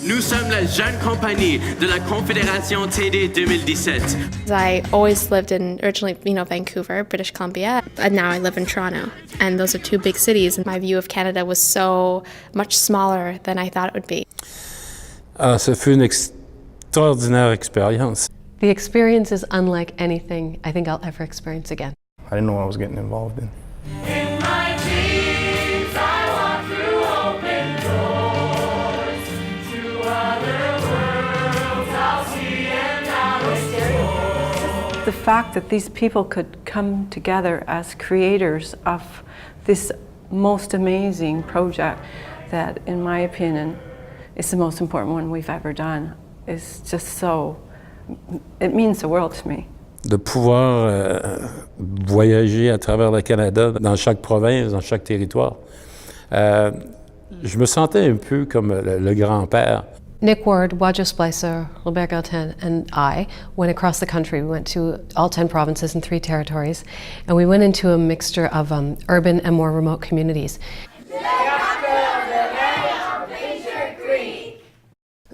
Nous sommes la jeune compagnie de la Confédération TD 2017. I always lived in originally, Vancouver, British Columbia, and now I live in Toronto. And those are two big cities, and my view of Canada was so much smaller than I thought it would be. Ça fut une extraordinaire expérience. The experience is unlike anything I think I'll ever experience again. I didn't know what I was getting involved in. In my dreams, I walk through open doors to other worlds I'll see and I'll explore. The fact that these people could come together as creators of this most amazing project that, in my opinion, is the most important one we've ever done is just so, it means the world to me. De pouvoir voyager à travers le Canada, dans chaque province, dans chaque territoire. Je me sentais un peu comme le grand-père. Nick Ward, Wadjo Splicer, Robert Galtin, and I went across the country. We went to all 10 provinces and 3 territories, and we went into a mixture of urban and more remote communities.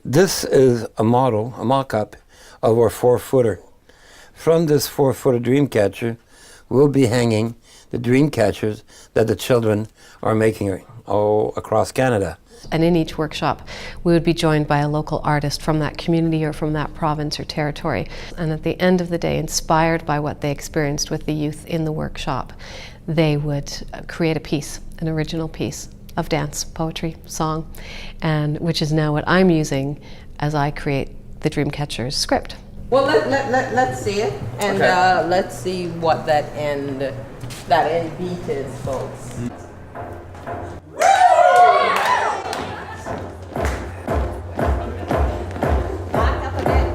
This is a model, a mock-up of our 4-footer. From this 4-footer dreamcatcher, we'll be hanging the dreamcatchers that the children are making all across Canada. And in each workshop, we would be joined by a local artist from that community or from that province or territory. And at the end of the day, inspired by what they experienced with the youth in the workshop, they would create a piece, an original piece of dance, poetry, song, and which is now what I'm using as I create the Dreamcatcher's script. Well, let's see it, and okay. Let's see what that end beat is, folks. Back up a bit.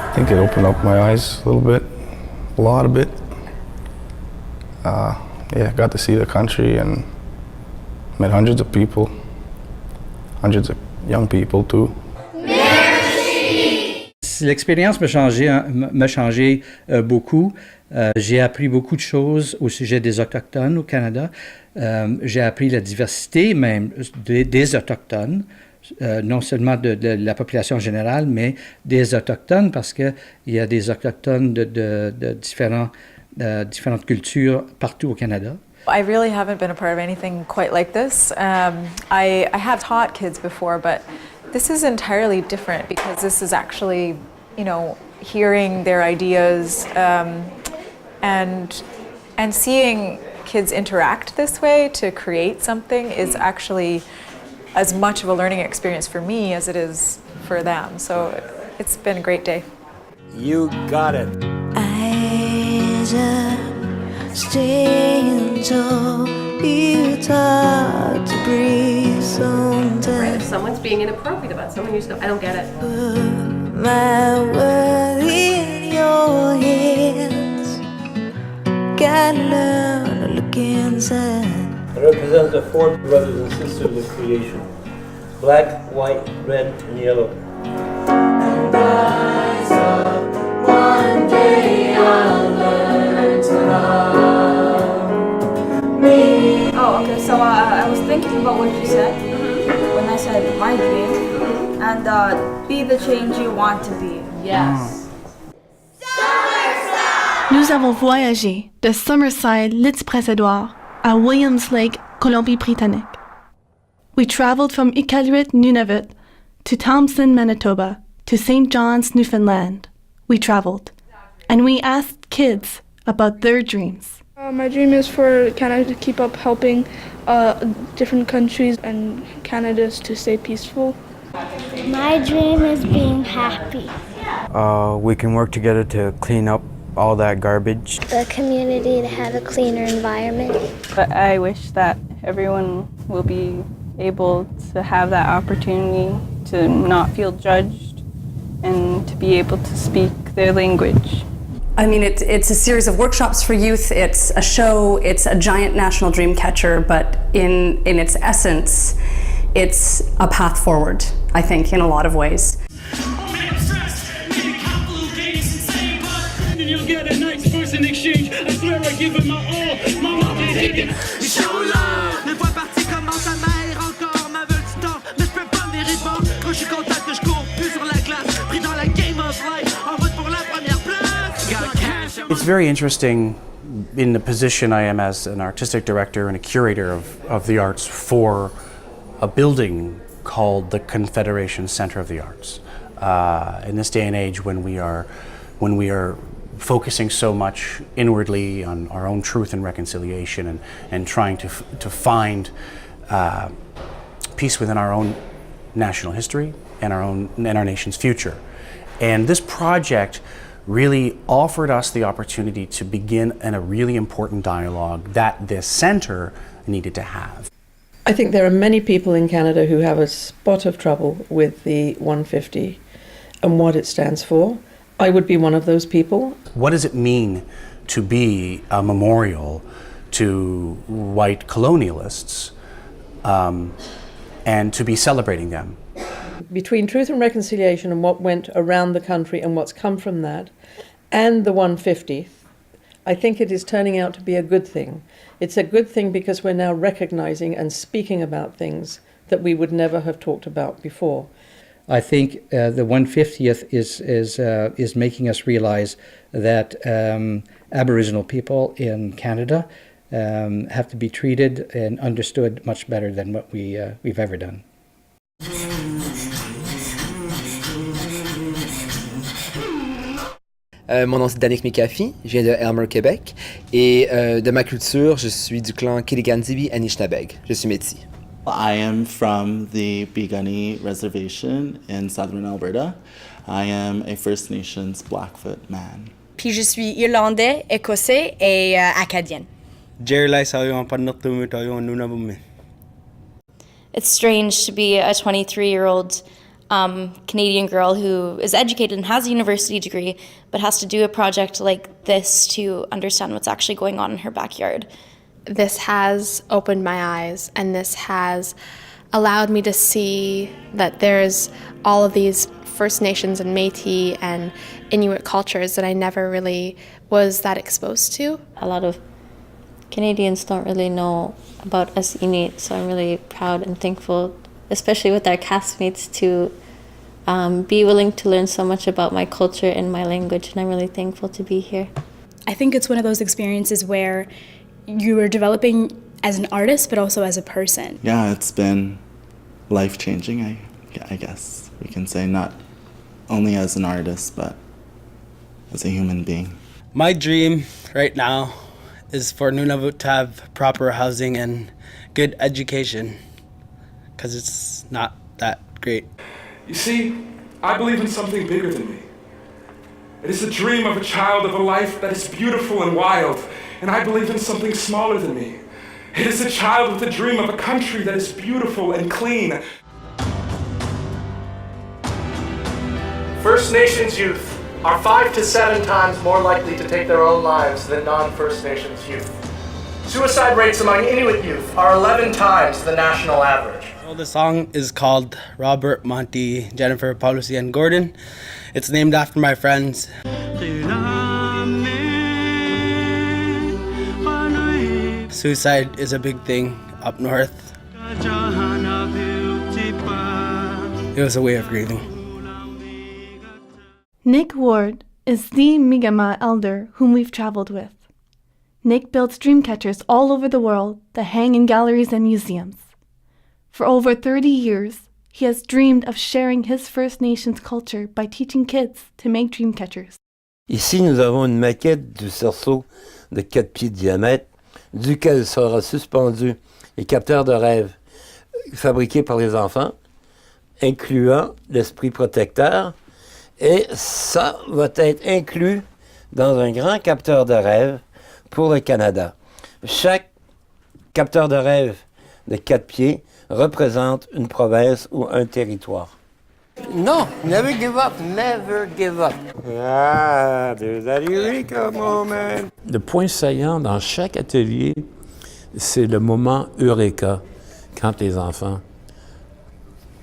I think it opened up my eyes a little bit, a lot of it. Yeah, got to see the country and met hundreds of people, hundreds of young people too. L'expérience m'a changé beaucoup. J'ai appris beaucoup de choses au sujet des Autochtones au Canada. J'ai appris la diversité même des Autochtones. Non seulement de la population générale, mais des Autochtones, parce qu'il y a des Autochtones de différentes cultures partout au Canada. I really haven't been a part of anything quite like this. I have taught kids before, but this is entirely different because this is actually, hearing their ideas and seeing kids interact this way to create something is actually as much of a learning experience for me as it is for them. So it's been a great day. You got it. Eyes up, staying tall, it's hard to breathe sometimes. Right, if someone's being inappropriate about someone, you just go, I don't get it. Put my world in your hands. Gotta learn to look inside. It represents the 4 brothers and sisters of creation. Black, white, red, and yellow. And rise up, one day I'll learn to love me. Oh, okay, so I was thinking about what you said when I said my dream, and be the change you want to be. Yes. Nous avons voyagé de Summerside, Little-Précédent, à Williams Lake, Colombie-Britannique. We traveled from Iqaluit, Nunavut, to Thompson, Manitoba, to St. John's, Newfoundland. We traveled, and we asked kids about their dreams. My dream is for Canada to keep up helping different countries and Canada's to stay peaceful. My dream is being happy. We can work together to clean up all that garbage. The community to have a cleaner environment. But I wish that everyone will be able to have that opportunity to not feel judged and to be able to speak their language. I mean, it's a series of workshops for youth, it's a show, it's a giant national dream catcher, but in its essence, it's a path forward. I think, in a lot of ways. You'll get a nice person exchange. I swear I give him my all. Mama, Les fois parties commencent à m'aérer encore. Ma veule du temps, mais je peux pas me virer de bord. Quand je suis content que je cours plus sur la glace. Pris dans la game of life, en route pour la première place. It's very interesting in the position I am as an artistic director and a curator of the arts for a building called the Confederation Center of the Arts. In this day and age when we are focusing so much inwardly on our own truth and reconciliation and trying to find peace within our own national history and our nation's future. And this project really offered us the opportunity to begin a really important dialogue that this center needed to have. I think there are many people in Canada who have a spot of trouble with the 150 and what it stands for. I would be one of those people. What does it mean to be a memorial to white colonialists and to be celebrating them? Between truth and reconciliation and what went around the country and what's come from that, and the 150, I think it is turning out to be a good thing. It's a good thing because we're now recognizing and speaking about things that we would never have talked about before. I think the 150th is making us realize that Aboriginal people in Canada have to be treated and understood much better than what we've ever done. Mon nom c'est Danick Mikafi, je viens de Elmer, Québec, et de ma culture, je suis du clan Kiliganzibi-Anishinabeg. Je suis métis. I am from the Piikani Reservation in southern Alberta. I am a First Nations Blackfoot man. Puis je suis irlandais, écossais et acadien. It's strange to be a 23-year-old Canadian girl who is educated and has a university degree, but has to do a project like this to understand what's actually going on in her backyard. This has opened my eyes, and this has allowed me to see that there's all of these First Nations and Métis and Inuit cultures that I never really was that exposed to. A lot of Canadians don't really know about us Inuit, so I'm really proud and thankful, especially with our castmates, to be willing to learn so much about my culture and my language, and I'm really thankful to be here. I think it's one of those experiences where you are developing as an artist, but also as a person. Yeah, it's been life-changing, I guess we can say, not only as an artist, but as a human being. My dream right now is for Nunavut to have proper housing and good education, because it's not that great. You see, I believe in something bigger than me. It is the dream of a child of a life that is beautiful and wild, and I believe in something smaller than me. It is a child with a dream of a country that is beautiful and clean. First Nations youth are 5 to 7 times more likely to take their own lives than non-First Nations youth. Suicide rates among Inuit youth are 11 times the national average. Well, the song is called Robert, Monty, Jennifer, Paulusi, and Gordon. It's named after my friends. Suicide is a big thing up north. It was a way of grieving. Nick Ward is the Mi'kmaq elder whom we've traveled with. Nick builds dreamcatchers all over the world that hang in galleries and museums. For over 30 years, he has dreamed of sharing his First Nations culture by teaching kids to make dreamcatchers. Ici, nous avons une maquette du cerceau de 4 pieds de diamètre, duquel sera suspendu les capteurs de rêve fabriqués par les enfants, incluant l'esprit protecteur, et ça va être inclus dans un grand capteur de rêve pour le Canada. Chaque capteur de rêve de 4 pieds représente une province ou un territoire. No, never give up, never give up. Ah, there's that eureka moment. Le point saillant dans chaque atelier, c'est le moment eureka, quand les enfants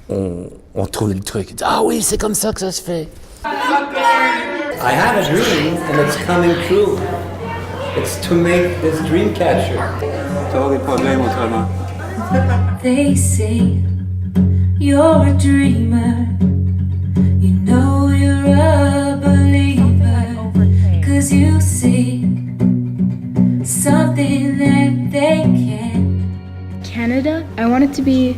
on trouve le truc. Ah oui, c'est comme ça que ça se fait. I have a dream and it's coming true. It's to make this dreamcatcher. T'as des problèmes autrement. They say you're a dreamer. You know you're a believer. 'Cause you see something that they can't. Canada, I want it to be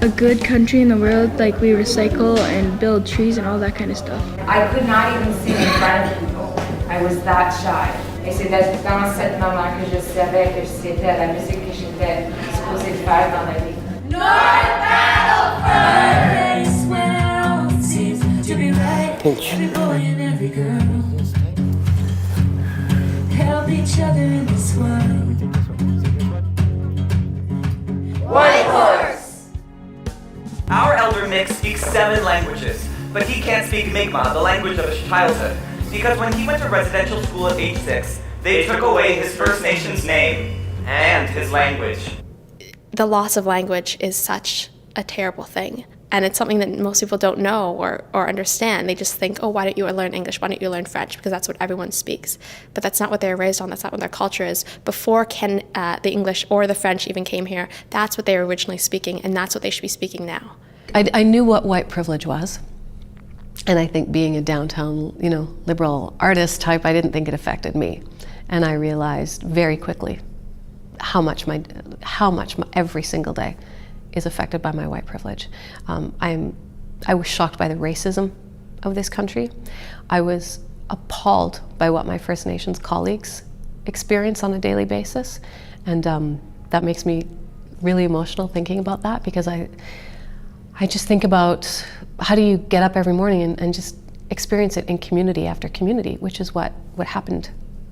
a good country in the world, like we recycle and build trees and all that kind of stuff. I could not even sing in front of people. I was that shy. Et c'est dans cette moment que je savais que c'était la musique que j'étais supposée faire dans la vie. North Battleford, place where all seems to be right. Every boy and every girl help each other in this world. White Horse! Our elder Mick speaks 7 languages, but he can't speak Mi'kmaq, the language of his childhood, because when he went to residential school at age 6, they took away his First Nations name and his language. The loss of language is such a terrible thing. And it's something that most people don't know or understand. They just think, oh, why don't you learn English? Why don't you learn French? Because that's what everyone speaks. But that's not what they were raised on. That's not what their culture is. Before the English or the French even came here, that's what they were originally speaking, and that's what they should be speaking now. I knew what white privilege was. And I think being a downtown, liberal artist type, I didn't think it affected me. And I realized very quickly how much every single day is affected by my white privilege. I was shocked by the racism of this country. I was appalled by what my First Nations colleagues experience on a daily basis. And that makes me really emotional thinking about that, because I just think about how do you get up every morning and just experience it in community after community, which is what happened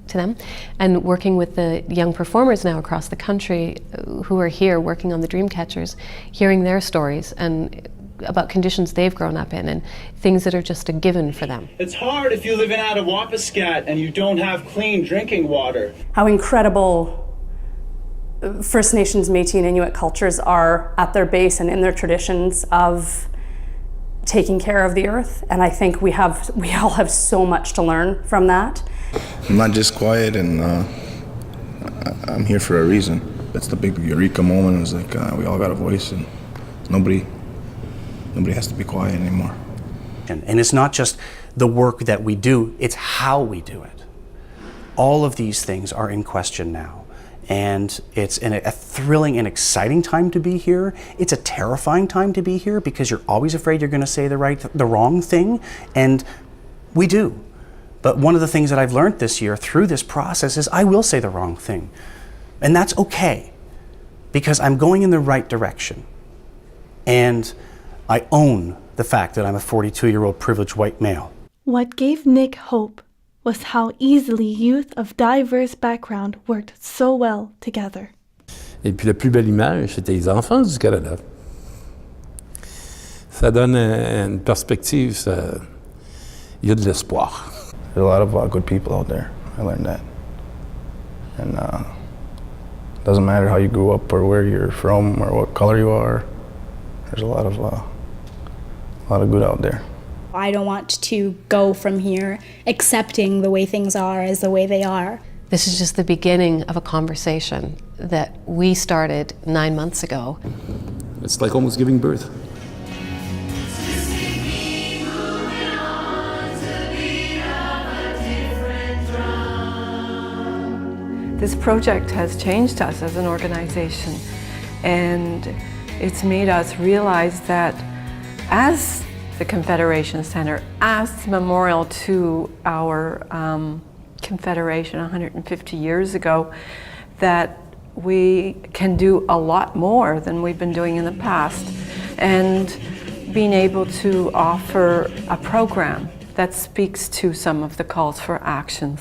to them. And working with the young performers now across the country who are here working on the Dreamcatchers, hearing their stories and about conditions they've grown up in and things that are just a given for them. It's hard if you live in Attawapiskat and you don't have clean drinking water. How incredible First Nations, Métis, and Inuit cultures are at their base and in their traditions of taking care of the earth. And I think we all have so much to learn from that. I'm not just quiet, and I'm here for a reason. That's the big eureka moment. It was like we all got a voice, and nobody has to be quiet anymore. And it's not just the work that we do, it's how we do it. All of these things are in question now. And it's a thrilling and exciting time to be here. It's a terrifying time to be here because you're always afraid you're going to say the wrong thing, and we do. But one of the things that I've learned this year through this process is I will say the wrong thing. And that's okay, because I'm going in the right direction. And I own the fact that I'm a 42-year-old privileged white male. What gave Nick hope was how easily youth of diverse background worked so well together. Et puis la plus belle image, c'était les enfants du Canada. Ça donne une perspective, il y a de l'espoir. There's a lot of good people out there. I learned that. And it doesn't matter how you grew up or where you're from or what color you are. There's a lot of good out there. I don't want to go from here accepting the way things are as the way they are. This is just the beginning of a conversation that we started 9 months ago. It's like almost giving birth. This project has changed us as an organization, and it's made us realize that as the Confederation Center, as a memorial to our Confederation 150 years ago, that we can do a lot more than we've been doing in the past. And being able to offer a program that speaks to some of the calls for actions.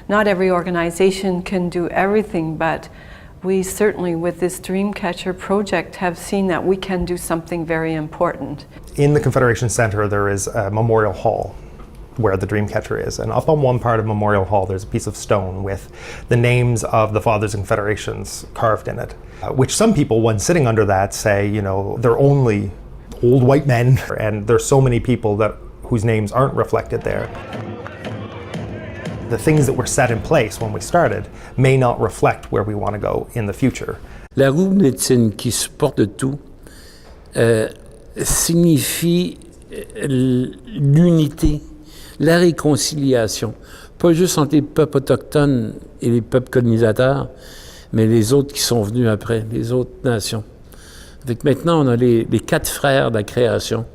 Not every organization can do everything, but we certainly, with this Dreamcatcher project, have seen that we can do something very important. In the Confederation Center, there is a memorial hall where the Dreamcatcher is. And up on one part of Memorial Hall, there's a piece of stone with the names of the Fathers and Confederations carved in it, which some people, when sitting under that, say, they're only old white men, and there's so many people whose names aren't reflected there. The things that were set in place when we started may not reflect where we want to go in the future. La roue médecine qui supporte tout signifie l'unité, la réconciliation, pas juste entre les peuples autochtones et les peuples colonisateurs, mais les autres qui sont venus après, les autres nations. Avec maintenant, on a les 4 frères de la création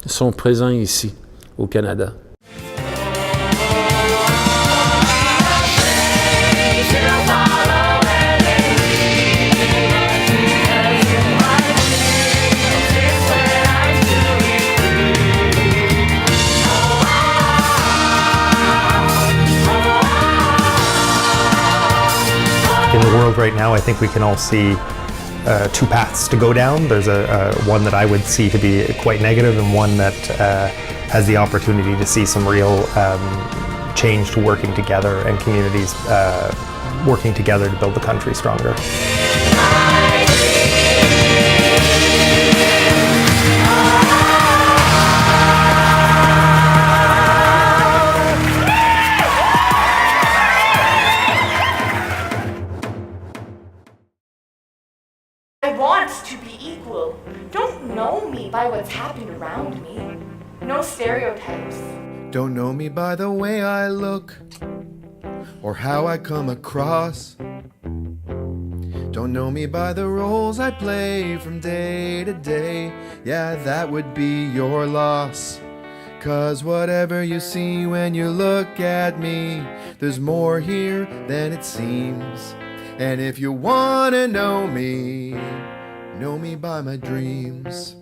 qui sont présents ici, au Canada. In the world right now, I think we can all see 2 paths to go down. There's one that I would see to be quite negative, and one that has the opportunity to see some real change to working together and communities working together to build the country stronger. I want to be equal. Don't know me by what's happened around me. No stereotypes. Don't know me by the way I look or how I come across. Don't know me by the roles I play from day to day. Yeah, that would be your loss. 'Cause whatever you see when you look at me, there's more here than it seems. And if you wanna know me by my dreams.